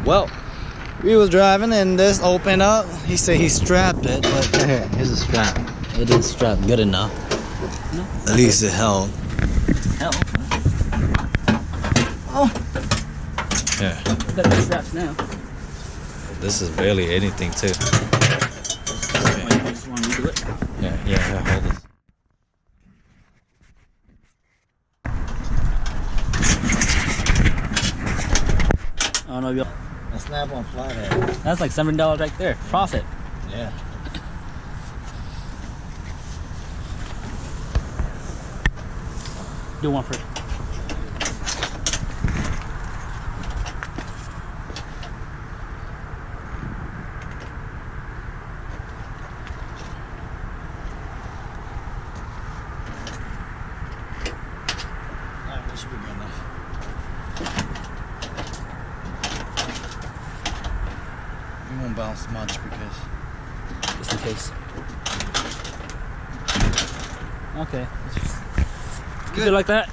Well, we was driving and this opened up. He said he strapped it, but here, here's a strap. It is strapped good enough. No. At least it held. Hell. Oh. Yeah. Better get straps now. This is barely anything too. Okay. You just want to redo it? Yeah, hold this. I don't know if you. A snap-on flathead. That's like $7 right there. Profit. Yeah. Do one first. Alright, that should be good enough. We won't bounce much because Just in case. Okay. Good like that.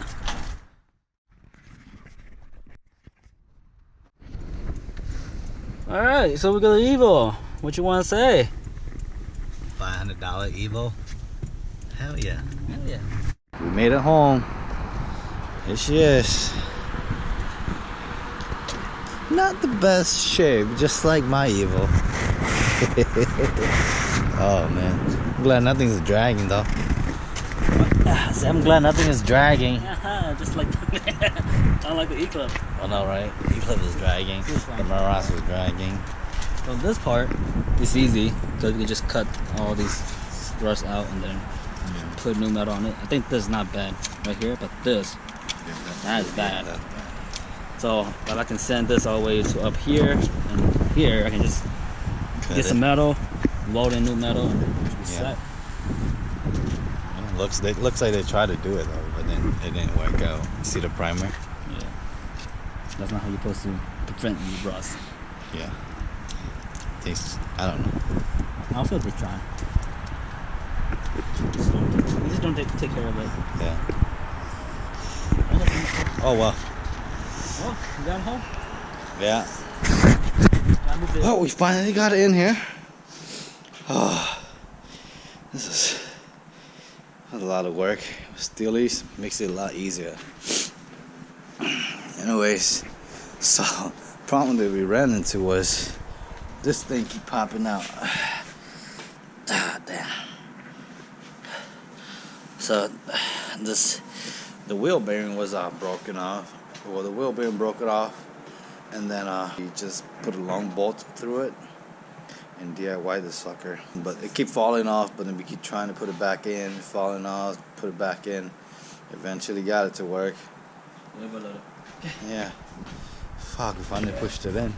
All right, so we got the Evo. What you want to say? $500 Evo. Hell yeah. Hell yeah. We made it home. Here she is. Not the best shape, just like my Evo. Oh man. I'm glad nothing's dragging though. See, I'm glad nothing is dragging. Just like unlike the E-Club. Oh no, right? E-Club is dragging. The Maras was dragging. So this part is easy because you can just cut all these struts out and then put new metal on it. I think this is not bad right here, but this, that is bad. So but I can send this all the way to up here, and here I can just get some metal, load in new metal, and it should be set. Looks like they tried to do it though, but then it didn't work out. See the primer? Yeah. That's not how you're supposed to prevent rust. Yeah. I don't know. I'll feel like trying. Just don't take care of it. Yeah. Oh well. Oh, you got home? Yeah. Oh, we finally got it in here. Oh, this is a lot of work. Steelies makes it a lot easier. Anyways, so problem that we ran into was this thing keep popping out. Ah, damn. So the wheel bearing was broken off. Well, the wheel bearing broke it off, and then he just put a long bolt through it and DIY the sucker. But it keep falling off, but then we keep trying to put it back in, falling off, put it back in. Eventually got it to work. Yeah. Fuck, we finally pushed it in.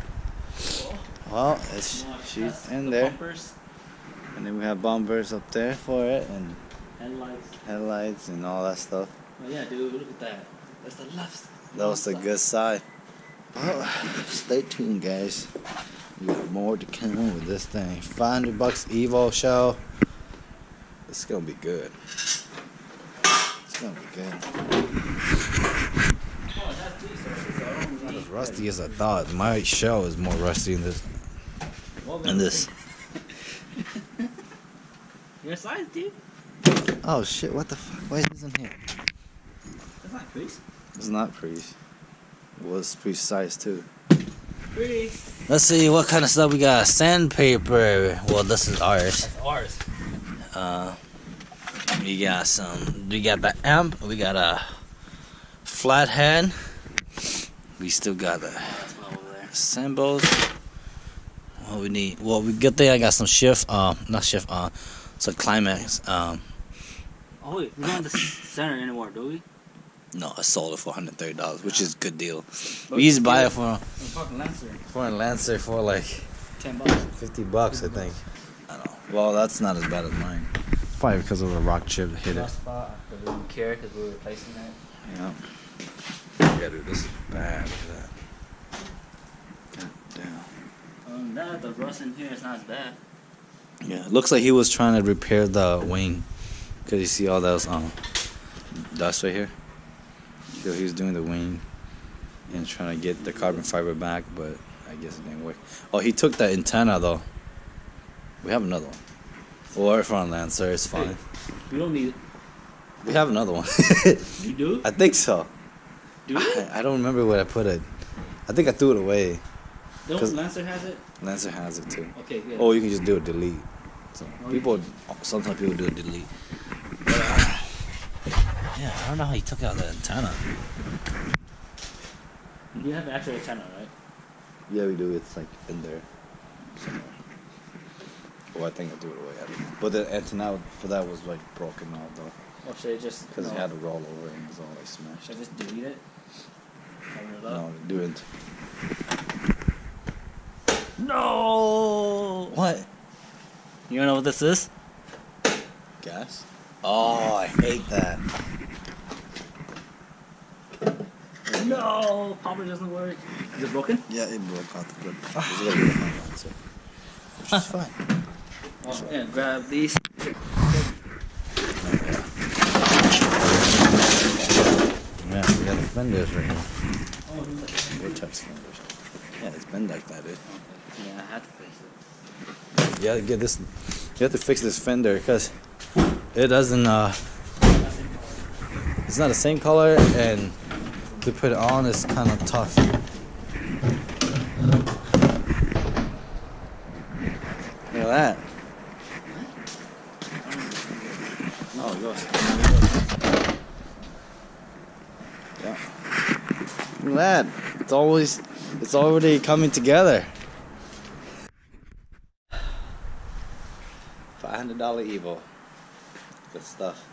Well, she's in there. And then we have bumpers up there for it, and headlights and all that stuff. Oh yeah, dude, look at that. That's the left. That was the good side. Well, stay tuned, guys. We got more to come with this thing. $500 Evo shell. It's gonna be good. It's gonna be good. Not as rusty as I thought. My shell is more rusty than this. Your size, dude. Oh shit! What the fuck? Why is this in here? That's not Priest. It's not Priest. It was Priest size too. Priest. Let's see what kind of stuff we got. Sandpaper. Well, this is ours. That's ours. We got the amp. We got a flathead. We still got the symbols. What we need? Well, good thing I got some some climax. Oh wait, we don't have the center anymore, do we? No, I sold it for $130, which is a good deal. We used to buy it for a Lancer for like $10, $50, I think. I don't know. Well, that's not as bad as mine. Probably because of the rock chip hit it. Spot, we didn't care because we were replacing it. Yeah. Yeah, dude, this is bad. Look at that. God damn. The rust in here is not as bad. Yeah, it looks like he was trying to repair the wing, because you see all those dust right here. So he was doing the wing and trying to get the carbon fiber back, but I guess it didn't work. Oh, he took the antenna though. We have another one. Or front Lancer, it's fine. Hey, we don't need it. We have another one. You do? I think so. Do it? I don't remember where I put it. I think I threw it away. Don't Lancer has it? Lancer has it too. Okay, good. Oh, you can just do a delete. So Oh, sometimes people do a delete. Yeah, I don't know how he took out the antenna. You have an actual antenna, right? Yeah, we do. It's like in there somewhere. Oh, I think I threw it away. I don't know. But the antenna for that was like broken out though. Or should I just... Because it had to roll over and it was all like smashed. Should I just delete it? Cover it up? No, do it. No! What? You know what this is? Gas? Oh, I hate that. No! Popper doesn't work. Is it broken? Yeah, it broke out the clip. It's gotta be the Lancer. Which is fine. Oh, yeah, grab these. Yeah, we got the fenders right here. Oh, Vortex fenders. Yeah, it's been like that, dude. yeah, I had to fix it. You gotta get this. You have to fix this fender because it doesn't. It's not the same color, and to put it on is kind of tough. Look at that. Oh, it goes. Yeah. Look at that. It's already coming together. $500 Evo. Good stuff.